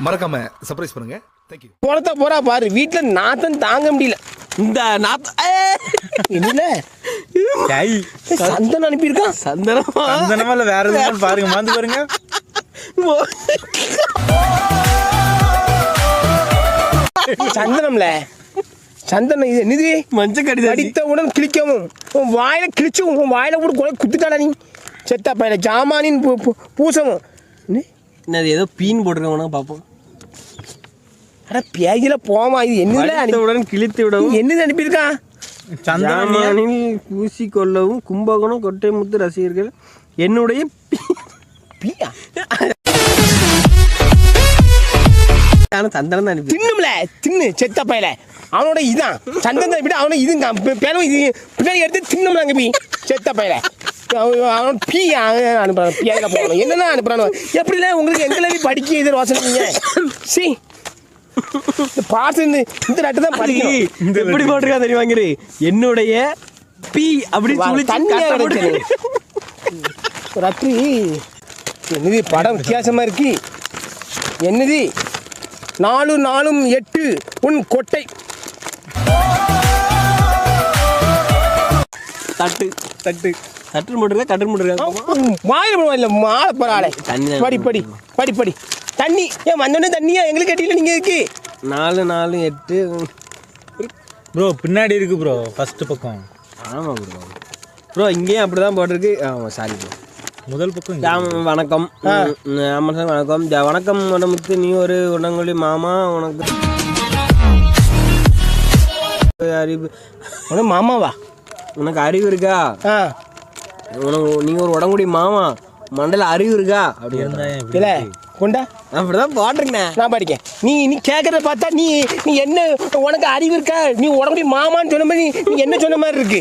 மறக்காம சர்ப்ரைஸ் பண்ணுங்க. தேங்க்யூ. போறத போறா பாரு, வீட்டில் நாத்தம் தாங்க முடியல. இந்த நாத்தம் என்ன சந்தனம் அனுப்பியிருக்கான். சந்தனமா இல்ல வேற எதுவும் பாருங்க, மாந்து பாருங்க. சந்தனம்ல சந்தனம் இது என்னது? மஞ்சள் கடிதம் அடித்தவுடன் கிழிக்கவும் உன் வாயில கிழிச்சு உன் வாயில கூட குத்துட்டாடா நீ செத்தா பையல. ஜாமானின் பூசவும் என்னது ஏதோ பீன் போட்டுருக்கவனா பார்ப்போம். அட பேஜில போமா, இது என்னதுல கிழித்து விடவும் என்னது அனுப்பியிருக்கான்? ஜாமானில் பூசிக்கொள்ளவும் கும்பகோணம் கொட்டைமுத்து ரசிகர்கள் என்னுடைய பியா சந்தனம் தான் தின்னும்ல தின்னு செத்த பையல. அவனோட இதான் சந்தனத்தை விட அவனை இதுங்க பேரும் இது பின்னாடி எடுத்து தின்னும்லாங்க பீ செத்த பையல. அவன் பீ அனுப்புறான், பியாயில போகணும் என்னென்ன அனுப்புறானு. எப்படில உங்களுக்கு எங்களை படிக்க இது ரோசனைங்க சி பாட்டு இந்த லட்டு தான் படிக்கணும். எப்படி போட்டிருக்கா தெரியுவாங்க, என்னுடைய பீ அப்படி தண்ணி ராத்திரி என்னது படம் வித்தியாசமா இருக்கு. என்னது 4 4 8 உன் கொட்டை தட்டு தட்டு தட்டு போட்டுருக்கா கட்டு போட்டுருக்கா வாயில இல்லை மாலை பரவாயில்ல. படி படி படி படி தண்ணி ஏன் வந்தோடனே தண்ணியா எங்களுக்கு கட்டியில நீங்க இருக்கு. 4 4 8 ப்ரோ பின்னாடி இருக்கு ப்ரோ ஃபர்ஸ்ட் பக்கம். ஆமாம் ப்ரோ ப்ரோ இங்கேயும் அப்படி தான் போட்டிருக்கு. ஆமாம் சாரி ப்ரோ முதல் பக்கம். வணக்கம் ஆமாம் சார் வணக்கம். வணக்கம் உடம்புக்கு நீ ஒரு உடங்குழி மாமா, உனக்கு அறிவு உனக்கு மாமாவா? உனக்கு அறிவு இருக்கா? உனக்கு நீ ஒரு உடங்குடி மாமா, மண்டல அறிவு இருக்கா? அப்படி இல்லை கொண்டா அப்படிதான் பாடுறேங்கண்ணே நான் படிக்கேன். நீ நீ கேட்கறத பார்த்தா நீ நீ என்ன உனக்கு அறிவு இருக்கா? நீ உடம்புடி மாமான்னு சொன்ன மாதிரி நீ என்ன சொன்ன மாதிரி இருக்கு.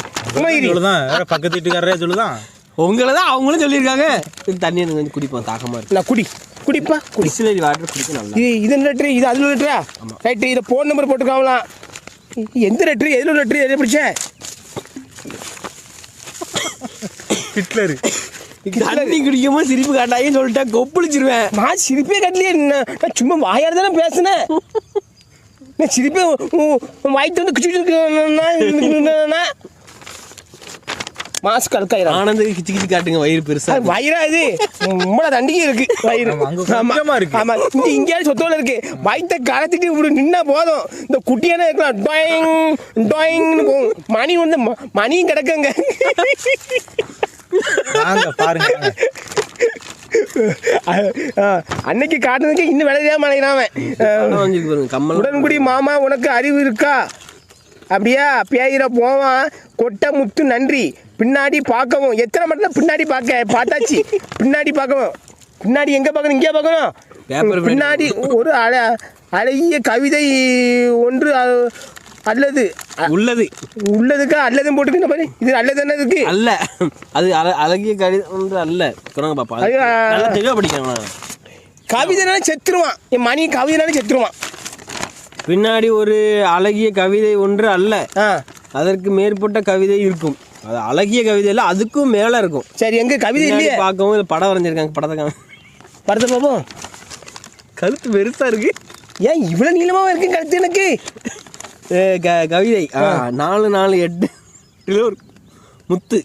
பக்கத்து வீட்டுக்காரரே சொல்லுதான், உங்களை தான் அவங்களும் சொல்லியிருக்காங்க. தண்ணி எனக்கு கொஞ்சம் குடிப்போம், தாகமாக இருக்கு. நான் குடிப்பா பிஸ்லரி வாட்டர் குடிக்க நல்லா. இது லெட்ரு, இது அதில் லெட்டரா? ரைட்டு, இதை ஃபோன் நம்பர் போட்டுக்காமலாம். எந்த லெட்ரு எதில் லெட்ரு எதை பிடிச்ச? ஹிட்லரு தண்ணி குடிக்கும்போது சிரிப்பு காட்டாயின்னு சொல்லிட்டேன், கொப்பளிச்சிருவேன். நான் சிரிப்பே கட்டலையே, நான் சும்மா வாயால் தானே பேசுனேன். நான் சிரிப்பே வாய்த்து வந்து குச்சிக்கிட்டு மாஸ்க் அழுக்காயிரம். ஆனந்துக்கு கிச்சு கிச்சு காட்டுங்க, வயிறு பெருசா வயிறா இது உம்மள தண்டிக்கு இருக்கு வயிறு. ஆமா இங்கேயாவது சொத்தோல இருக்கு. வயிற்ற கலத்திட்டு இப்படி நின்னா போதும், இந்த குட்டியான இருக்கலாம் டொயிங் டொயிங்னு போகும். மணி வந்து மணியும் கிடக்குங்க பாருங்க. அன்னைக்கு காட்டுறதுக்கு இன்னும் விளையாம அலைகிறான். உடன்குடி மாமா உனக்கு அறிவு இருக்கா? அப்படியா பேயிர போவான் கொட்டை முத்து நன்றி. பின்னாடி பார்க்கவும் எத்தனை மட்டும் பின்னாடி பார்த்தாச்சு. பின்னாடி பார்க்கவும் பின்னாடி எங்கே பார்க்கணும்? இங்கே பார்க்கணும். பின்னாடி ஒரு அழகிய கவிதை ஒன்று அல்லது உள்ளதுக்கா அல்லதும் போட்டுக்கிட்ட பாரு. இது அல்லது என்ன இருக்கு? அல்ல அது அழகிய கவிதை ஒன்று அல்ல. பாப்பா தெளிவாக படிக்கணும். கவிதைனால செத்துருவான் என் மணி, கவிதைனால செத்துருவான். பின்னாடி ஒரு அழகிய கவிதை ஒன்று அல்ல, அதற்கு மேற்பட்ட கவிதை இருக்கும். அது அழகிய கவிதை இல்லை, அதுக்கும் மேலே இருக்கும். சரி எங்க கவிதை இல்லையே பார்க்கவும் படம் வரைஞ்சிருக்காங்க. படத்தை பார்ப்போம். கழுத்து பெருசாக இருக்கு. ஏன் இவ்வளோ நீளமாக இருக்கு கழுத்து? எனக்கு கவிதை 4 4 8 ஒரு முத்து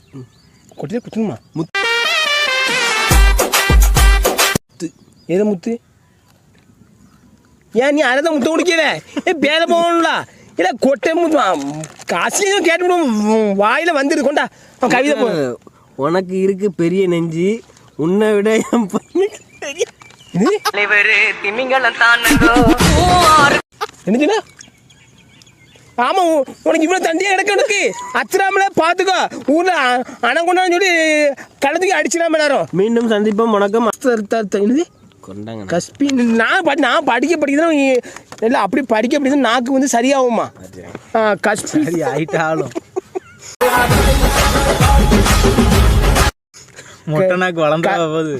கொட்டில குத்துமா? முத்து ஏதோ முத்து. ஏன் நீ அரைதான் முத்த குடிக்கல? பேர போகணும்ல. இல்லை கொட்டை முத்து காசுலையும் கேட்டுவிடும், வாயில் வந்துடு. கொண்டா கவிதை போ. உனக்கு இருக்கு பெரிய நெஞ்சு, உன்னை விட என் பையனுக்கு பெரிய என்னச்சுன்னா? ஆமாம் உனக்கு இவ்வளோ தண்டியாக கிடக்க. உனக்கு அச்சுராமல பார்த்துக்கோ. ஊரில் அணங்கொண்டான்னு சொல்லி கலந்துக்கு அடிச்சிடாம எல்லாரும். மீண்டும் சந்திப்போம். வணக்கம். என்னது கஸ்பி? நான் படிக்கிறேன் இல்லை அப்படி படிக்க நாக்கு வந்து சரியாகுமா? கஸ்பி ஆயிட்டாலும் மொட்டை நாக்கு வளர்ந்தா போகுது.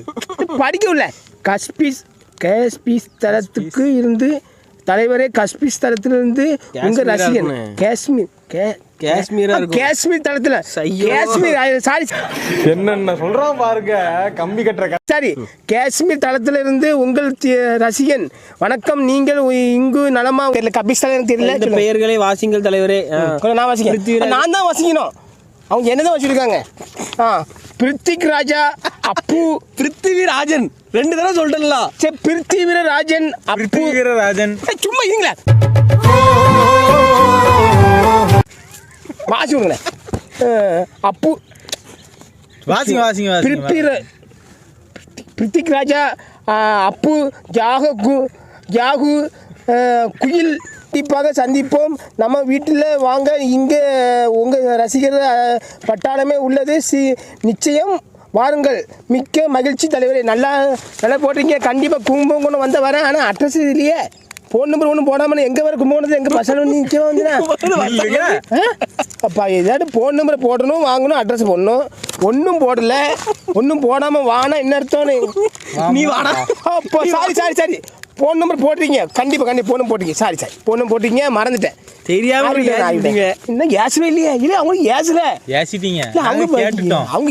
படிக்கவில்லை. காஸ்பிஸ் தளத்துக்கு இருந்து தலைவரே, காஸ்பிஸ் தளத்திலிருந்து உங்கள் ரசிகன். காஷ்மீரா இருக்கும். காஷ்மீர் தளத்தில் ஐயோ. காஷ்மீர் சாரி என்னென்ன சொல்றான் பாருங்க கம்பி கட்டுற சரி காஷ்மீர் தளத்தில் இருந்து உங்கள் ரசிகன் வணக்கம். நீங்கள் இங்கு நலமா தெரியல கபிஸ்தான் எனக்கு இந்த தெரியல. பெயர்களை வாசிங்கள் தலைவரே. கொஞ்சம் நான் வாசிக்கிறேன். நான் தான் வாசிக்கணும். அவங்க என்னதான் வச்சிருக்காங்க? பிருத்திக் ராஜா அப்பு பிருத்திவிராஜன் 2 தடவை சொல்லிட்டேன்ல. சரி பிருத்திவிராஜன் அப்பு ராஜன் சும்மா இருங்களேன். வாசி விடுங்களேன். அப்பு வாசிங்க பிருத்திக் ராஜா அப்பு ஜாகு குயில் கண்டிப்பாக சந்திப்போம். நம்ம வீட்டில் வாங்க. இங்கே உங்கள் ரசிகர் பட்டாளமே உள்ளது. நிச்சயம் வாருங்கள். மிக்க மகிழ்ச்சி தலைவரே. நல்லா போடுறீங்க. கண்டிப்பாக கும்பகோணம் வந்த வரேன். ஆனால் அட்ரஸ் இல்லையே. ஃபோன் நம்பர் ஒன்றும் போடாமல் எங்கே வர கும்பகோணத்தில் எங்கள் பசங்க நிற்க வந்துனா அப்பா ஏதாவது ஃபோன் நம்பரை போடணும், வாங்கணும், அட்ரஸ் போடணும். ஒன்றும் போடல. ஒன்றும் போடாமல் வானா என்ன அர்த்தம்? நீ வாடா. அப்போ சாரி ஃபோன் நம்பர் போட்டுறீங்க. கண்டிப்பாக ஃபோன் நம்பர் போட்டீங்க. சாரி ஃபோன் நம்பர் போட்டீங்க, மறந்துட்டேன். தெரியாம இன்னும் கேஸ்வே இல்லையா? இல்லை அவங்களுக்கு கேஸில் ஏசிட்டீங்க அவங்க கேட்டுட்டோம். அவங்க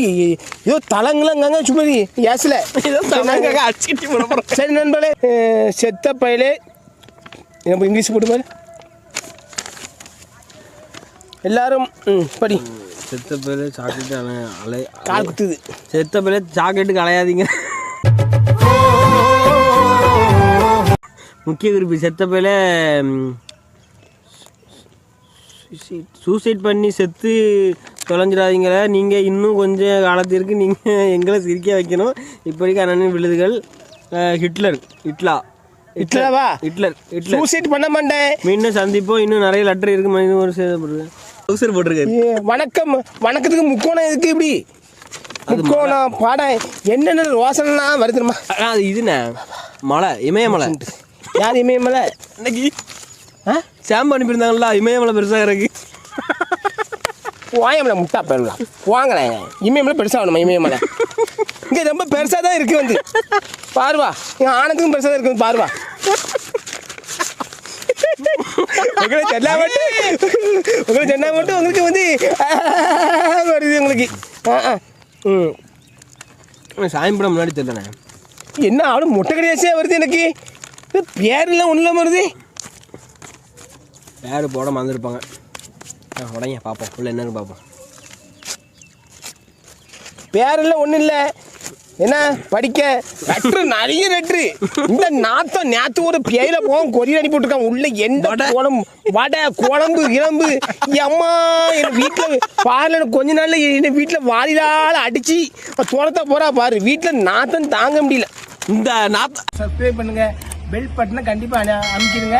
ஏதோ தலங்களாங்க சும்மா கேஸில் சரி நண்பர்களே. செத்த பயலே நம்ம இங்கிலீஷ் போட்டு பாரு எல்லாரும். படி. செத்த பேர் சாக்லேட் அலை கால் குத்துது. செத்த பேர் சாக்லேட்டுக்கு அலையாதீங்க. முக்கிய குறிப்பு, செத்த பேல சூசைட் பண்ணி செத்து தொலைஞ்சிடாதீங்கள. நீங்கள் இன்னும் கொஞ்சம் காலத்திற்கு நீங்கள் எங்களை சிரிக்க வைக்கணும். இப்படிக்கு அண்ணன் விழுதுகள். ஹிட்லரா? ஹிட்லர் சூசைட் பண்ண மாட்டேன். மீண்டும் சந்திப்போம். இன்னும் நிறைய லெட்டர் இருக்கு. மனித ஒரு அவசரம் போட்டிருக்காரு. வணக்கம். வணக்கத்துக்கு முக்கோணம் எதுக்கு இப்படி? முக்கோணம் பாடம் என்னென்ன ரோசனைலாம் வருதுமா? அது இதுண்ணே மலை, இமயமலை. யார் இமயமலை? இன்னைக்கு சாம்பு அனுப்பியிருந்தாங்களா? இமயமலை பெருசாக இருக்கு. வாயமலை முட்டா போயிடலாம். வாங்களேன். இமயமலை பெருசாக வேணுமா? இமயமலை இங்கே ரொம்ப பெருசாக தான் இருக்குது. வந்து பாருவா. எங்கள் ஆனந்துக்கும் பெருசாக தான் இருக்குது. பாருவா. உங்களை சொன்னா மட்டும் உங்களுக்கு வந்து வருது உங்களுக்கு. சாயம்படம் முன்னாடி தெரியலண்ணே. என்ன அவனும் முட்டை கடையாசியாக வருது எனக்கு. பேரெல்லாம் ஒன்றும் வருது. பேர் போட மறந்துருப்பாங்க. உடனே பார்ப்போம். உள்ள என்னன்னு பார்ப்போம். பேரெல்லாம் ஒன்றும் இல்லை. என்ன படிக்க லெட்ரு நிறைய லெட்ரு. இந்த நாத்தம் நேற்று ஒரு பேயில போகும் கொரியர் அனுப்பி விட்டுருக்காங்க. உள்ள எந்த குழம்பு வடை குழம்பு கிளம்பு அம்மா என் வீட்டில் பாருல கொஞ்ச நாள்ல என் வீட்டில் வாரிலால் அடிச்சு தோட்டத்தை போறா பாரு. வீட்டில் நாத்தம் தாங்க முடியல. இந்த நாத்தம் சப்ஸ்கிரைப் பண்ணுங்க. பெல் பட்டனை கண்டிப்பாக அமைக்கிடுங்க.